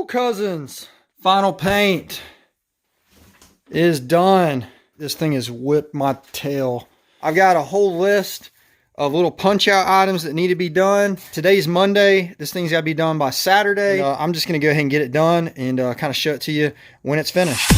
cousins. Final paint is done. This thing has whipped my tail. I've got a whole list of little punch out items that need to be done. Today's Monday. This thing's got to be done by Saturday. I'm just going to go ahead and get it done and kind of show it to you when it's finished.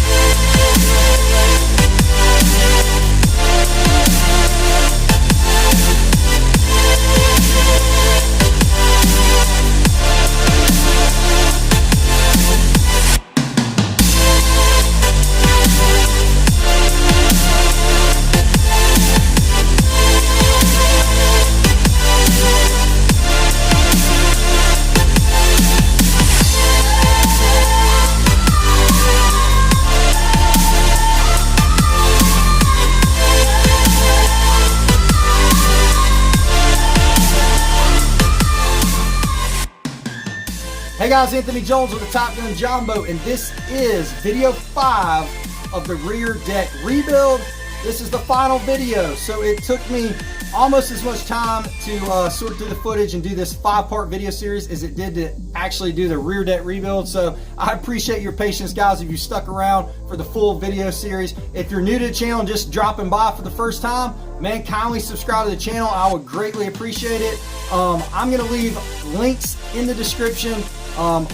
Hey guys, Anthony Jones with the Top Gun John Boat, and this is video 5 of the rear deck rebuild. This is the final video, so it took me almost as much time to sort through the footage and do this 5-part video series as it did to actually do the rear deck rebuild. So I appreciate your patience, guys, if you stuck around for the full video series. If you're new to the channel and just dropping by for the first time, man, kindly subscribe to the channel. I would greatly appreciate it. I'm gonna leave links in the description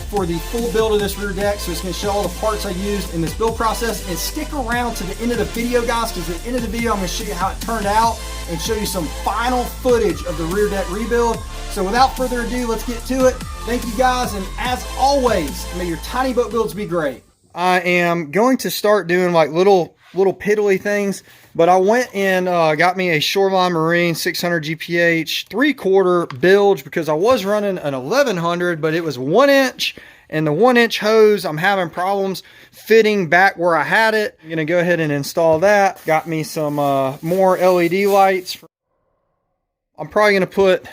for the full build of this rear deck, so it's going to show all the parts I used in this build process. And stick around to the end of the video, guys, because at the end of the video I'm going to show you how it turned out and show you some final footage of the rear deck rebuild. So without further ado, let's get to it. Thank you guys, and as always, may your tiny boat builds be great. I am going to start doing like little piddly things, but I went and got me a Shoreline Marine 600 GPH 3/4 bilge because I was running an 1100, but it was 1 inch, and the 1 inch hose, I'm having problems fitting back where I had it. I'm gonna go ahead and install that. Got me some more LED lights. I'm probably gonna put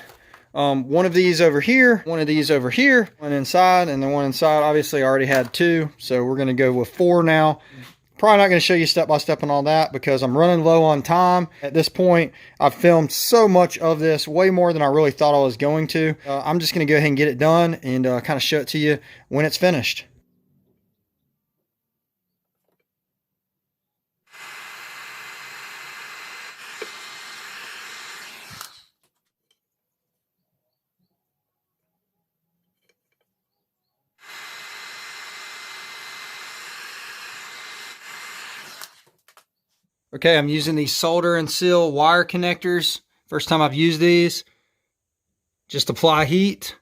one of these over here, one of these over here, one inside, and then one inside. Obviously I already had 2, so we're gonna go with 4 now. Probably not going to show you step by step on all that because I'm running low on time. At this point, I've filmed so much of this, way more than I really thought I was going to. I'm just going to go ahead and get it done and kind of show it to you when it's finished. Okay, I'm using these solder and seal wire connectors. First time I've used these. Just apply heat.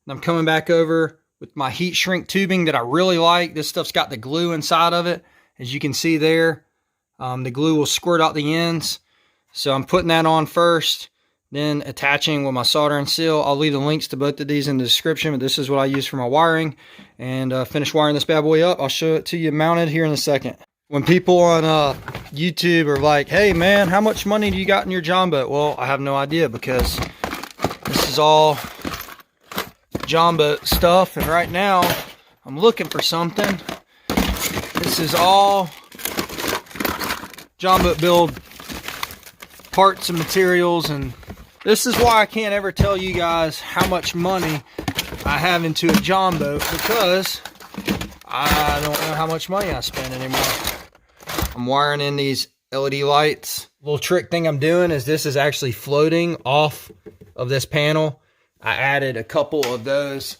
And I'm coming back over with my heat shrink tubing that I really like. This stuff's got the glue inside of it. As you can see there, the glue will squirt out the ends. So I'm putting that on first, then attaching with my solder and seal. I'll leave the links to both of these in the description, but this is what I use for my wiring. And finish wiring this bad boy up. I'll show it to you mounted here in a second. When people on YouTube are like, hey man, how much money do you got in your John boat? Well, I have no idea because this is all John boat stuff, and right now I'm looking for something. This is all John boat build parts and materials, and this is why I can't ever tell you guys how much money I have into a John boat, because I don't know how much money I spend anymore. I'm wiring in these LED lights. Little trick thing I'm doing is this is actually floating off of this panel. I added a couple of those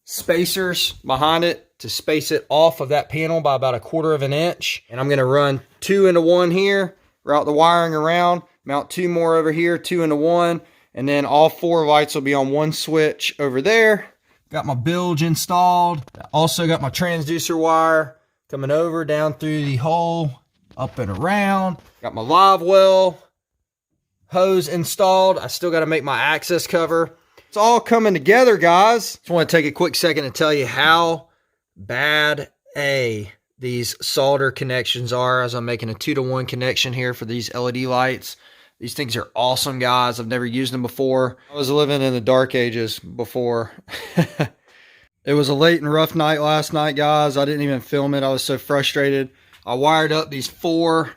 spacers behind it to space it off of that panel by about 1/4 of an inch. And I'm gonna run 2 into 1 here, route the wiring around, mount 2 more over here, 2 into 1, and then all 4 lights will be on one switch over there. Got my bilge installed. Also got my transducer wire coming over down through the hole, up and around. Got my live well hose installed. I still got to make my access cover. It's all coming together, guys. Just want to take a quick second to tell you how bad these solder connections are, as I'm making a 2-to-1 connection here for these LED lights. These things are awesome, guys. I've never used them before. I was living in the dark ages before. It was a late and rough night last night, guys. I didn't even film it. I was so frustrated. I wired up these 4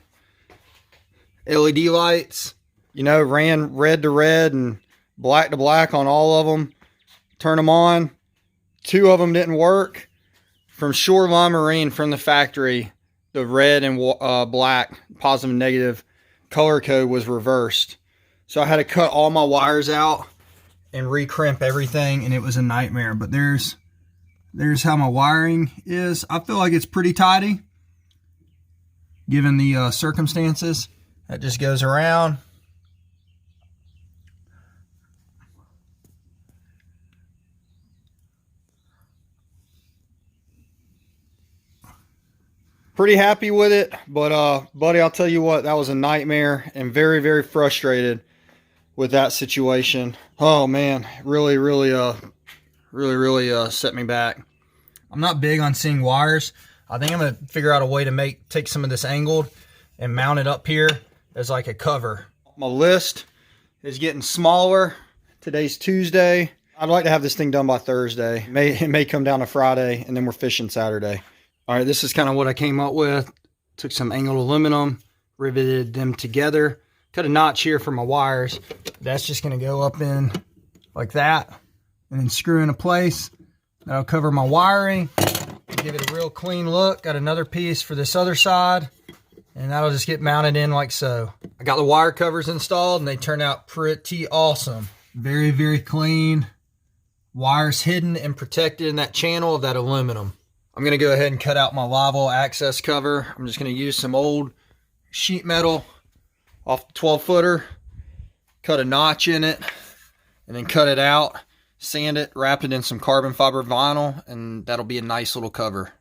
LED lights. You know, ran red to red and black to black on all of them. Turn them on. Two of them didn't work. From Shoreline Marine from the factory, the red and black, positive and negative color code was reversed. So I had to cut all my wires out and re-crimp everything, and it was a nightmare. But there's how my wiring is. I feel like it's pretty tidy, given the circumstances. That just goes around. Pretty happy with it, but buddy, I'll tell you what, that was a nightmare, and very, very frustrated with that situation. Oh man, really set me back. I'm not big on seeing wires. I think I'm gonna figure out a way to take some of this angled and mount it up here as like a cover. My list is getting smaller. Today's Tuesday. I'd like to have this thing done by Thursday. It may come down to Friday, and then we're fishing Saturday. All right, this is kind of what I came up with. Took some angled aluminum, riveted them together. Cut a notch here for my wires. That's just gonna go up in like that, and then screw into place. That'll cover my wiring, give it a real clean look. Got another piece for this other side, and that'll just get mounted in like so. I got the wire covers installed, and they turned out pretty awesome. Very, very clean. Wires hidden and protected in that channel of that aluminum. I'm going to go ahead and cut out my live well access cover. I'm just going to use some old sheet metal off the 12-footer, cut a notch in it, and then cut it out, sand it, wrap it in some carbon fiber vinyl, and that'll be a nice little cover.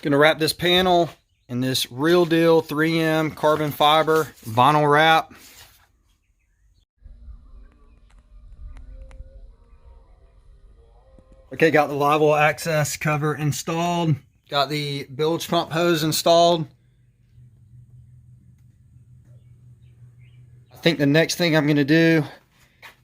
Going to wrap this panel in this Real Deal 3M carbon fiber vinyl wrap. Okay, got the live well access cover installed. Got the bilge pump hose installed. I think the next thing I'm going to do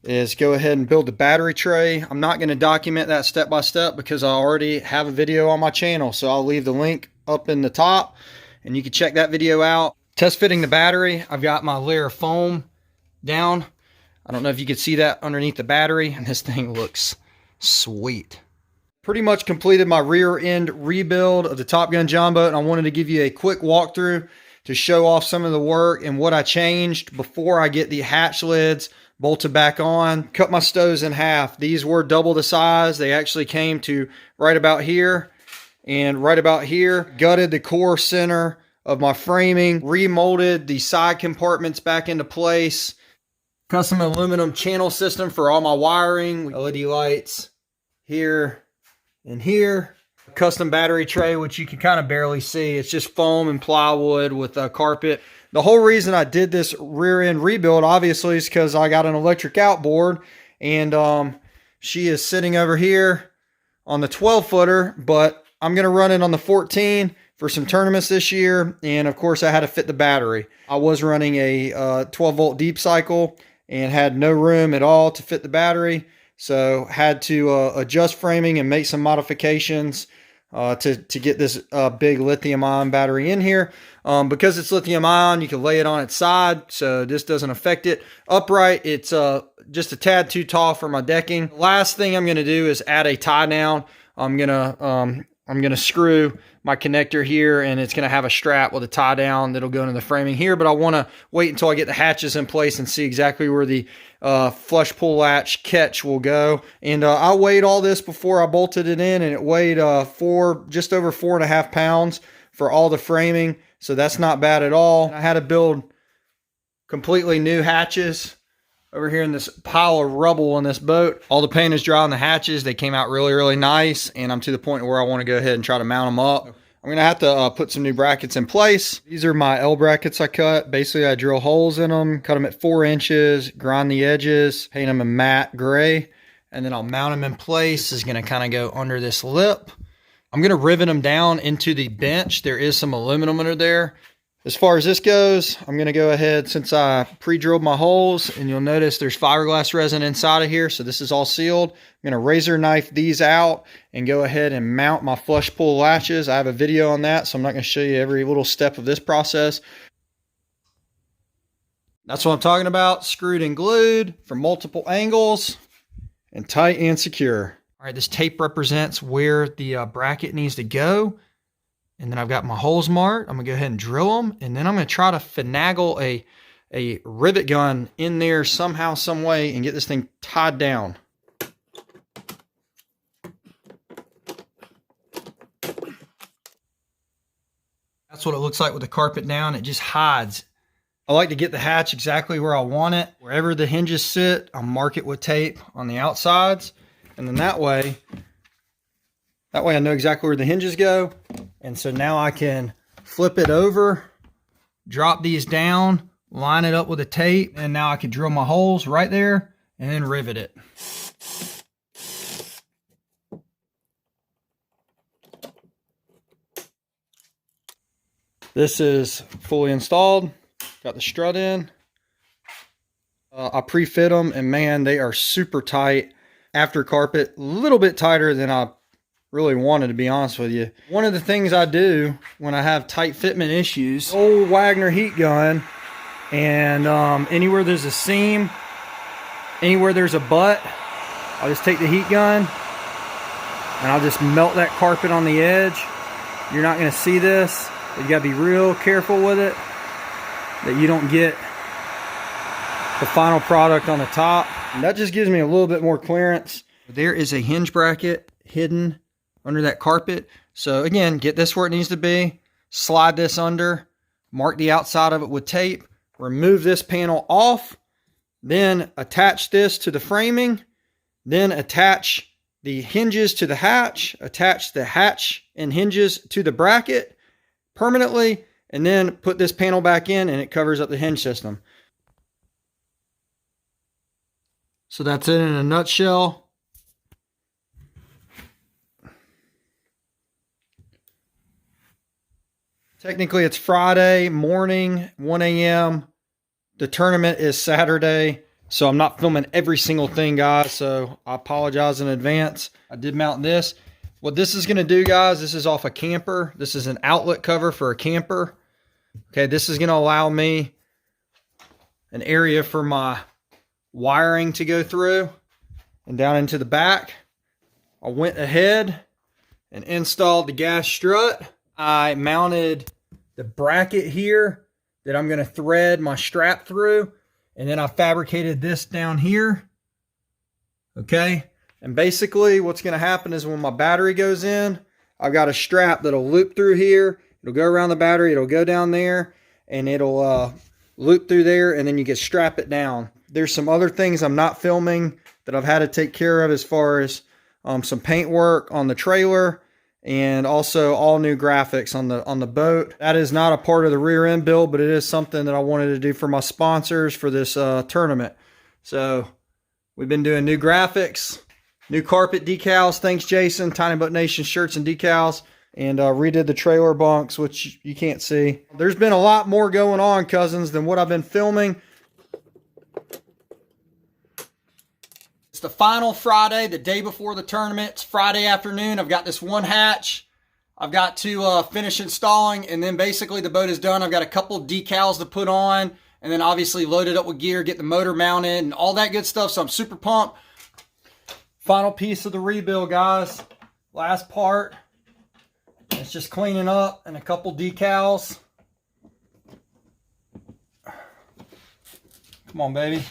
is go ahead and build the battery tray. I'm not going to document that step by step because I already have a video on my channel. So I'll leave the link up in the top and you can check that video out. Test fitting the battery. I've got my layer of foam down. I don't know if you can see that underneath the battery, and this thing looks sweet. Pretty much completed my rear end rebuild of the Top Gun John boat, and I wanted to give you a quick walkthrough to show off some of the work and what I changed before I get the hatch lids bolted back on. Cut my stows in half. These were double the size. They actually came to right about here and right about here. Gutted the core center of my framing, remolded the side compartments back into place. Custom aluminum channel system for all my wiring, LED lights here and here. Custom battery tray, which you can kind of barely see. It's just foam and plywood with a carpet. The whole reason I did this rear end rebuild, obviously, is because I got an electric outboard, and she is sitting over here on the 12-footer, but I'm going to run it on the 14 for some tournaments this year. And of course, I had to fit the battery. I was running a 12-volt deep cycle and had no room at all to fit the battery. So had to adjust framing and make some modifications to get this big lithium ion battery in here. Because it's lithium ion, you can lay it on its side, so this doesn't affect it. Upright, it's just a tad too tall for my decking. Last thing I'm gonna do is add a tie down. I'm gonna screw my connector here, and it's gonna have a strap with a tie down that'll go into the framing here, but I wanna wait until I get the hatches in place and see exactly where the flush pull latch catch will go. And I weighed all this before I bolted it in, and it weighed just over 4.5 pounds for all the framing, so that's not bad at all. I had to build completely new hatches over here in this pile of rubble on this boat. All the paint is dry on the hatches. They came out really, really nice, and I'm to the point where I want to go ahead and try to mount them up. I'm gonna have to put some new brackets in place. These are my L brackets I cut. Basically, I drill holes in them, cut them at 4 inches, grind the edges, paint them a matte gray, and then I'll mount them in place. This is gonna kind of go under this lip. I'm gonna rivet them down into the bench. There is some aluminum under there. As far as this goes, I'm gonna go ahead, since I pre-drilled my holes, and you'll notice there's fiberglass resin inside of here, so this is all sealed. I'm gonna razor knife these out and go ahead and mount my flush pull latches. I have a video on that, so I'm not gonna show you every little step of this process. That's what I'm talking about. Screwed and glued from multiple angles and tight and secure. All right, this tape represents where the bracket needs to go. And then I've got my holes marked. I'm gonna go ahead and drill them. And then I'm gonna try to finagle a rivet gun in there somehow, some way, and get this thing tied down. That's what it looks like with the carpet down. It just hides. I like to get the hatch exactly where I want it. Wherever the hinges sit, I'll mark it with tape on the outsides. And then that way I know exactly where the hinges go. And so now I can flip it over, drop these down, line it up with the tape, and now I can drill my holes right there and then rivet it. This is fully installed. Got the strut in. I pre-fit them, and man, they are super tight. After carpet, a little bit tighter than I really wanted, to be honest with you. One of the things I do when I have tight fitment issues, old Wagner heat gun, and anywhere there's a seam, anywhere there's a butt, I'll just take the heat gun and I'll just melt that carpet on the edge. You're not going to see this, but you got to be real careful with it that you don't get the final product on the top. And that just gives me a little bit more clearance. There is a hinge bracket hidden under that carpet. So again, get this where it needs to be, slide this under, mark the outside of it with tape, remove this panel off, then attach this to the framing, then attach the hinges to the hatch, attach the hatch and hinges to the bracket permanently, and then put this panel back in and it covers up the hinge system. So that's it in a nutshell. Technically, it's Friday morning, 1 a.m. The tournament is Saturday, so I'm not filming every single thing, guys, so I apologize in advance. I did mount this. What this is going to do, guys, this is off a camper. This is an outlet cover for a camper. Okay, this is going to allow me an area for my wiring to go through and down into the back. I went ahead and installed the gas strut. I mounted the bracket here that I'm going to thread my strap through, and then I fabricated this down here. Okay, and basically what's going to happen is when my battery goes in, I've got a strap that'll loop through here. It'll go around the battery, it'll go down there, and it'll loop through there, and then you can strap it down. There's some other things I'm not filming that I've had to take care of, as far as some paint work on the trailer, and also all new graphics on the boat. That is not a part of the rear end build, but it is something that I wanted to do for my sponsors for this tournament. So we've been doing new graphics, new carpet decals. Thanks, Jason. Tiny Boat Nation shirts and decals. And redid the trailer bunks, which you can't see. There's been a lot more going on, cousins, than what I've been filming. It's the final Friday, the day before the tournament. It's Friday afternoon. I've got this one hatch I've got to finish installing, and then basically the boat is done. I've got a couple decals to put on, and then obviously load it up with gear, get the motor mounted, and all that good stuff. So I'm super pumped. Final piece of the rebuild, guys. Last part. It's just cleaning up and a couple decals. Come on, baby.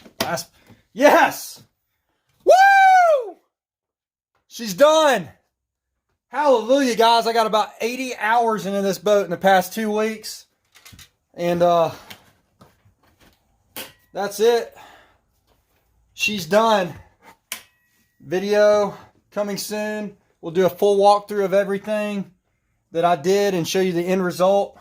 Yes! Woo! She's done. Hallelujah, guys. I got about 80 hours into this boat in the past 2 weeks. And that's it. She's done. Video coming soon. We'll do a full walkthrough of everything that I did and show you the end result.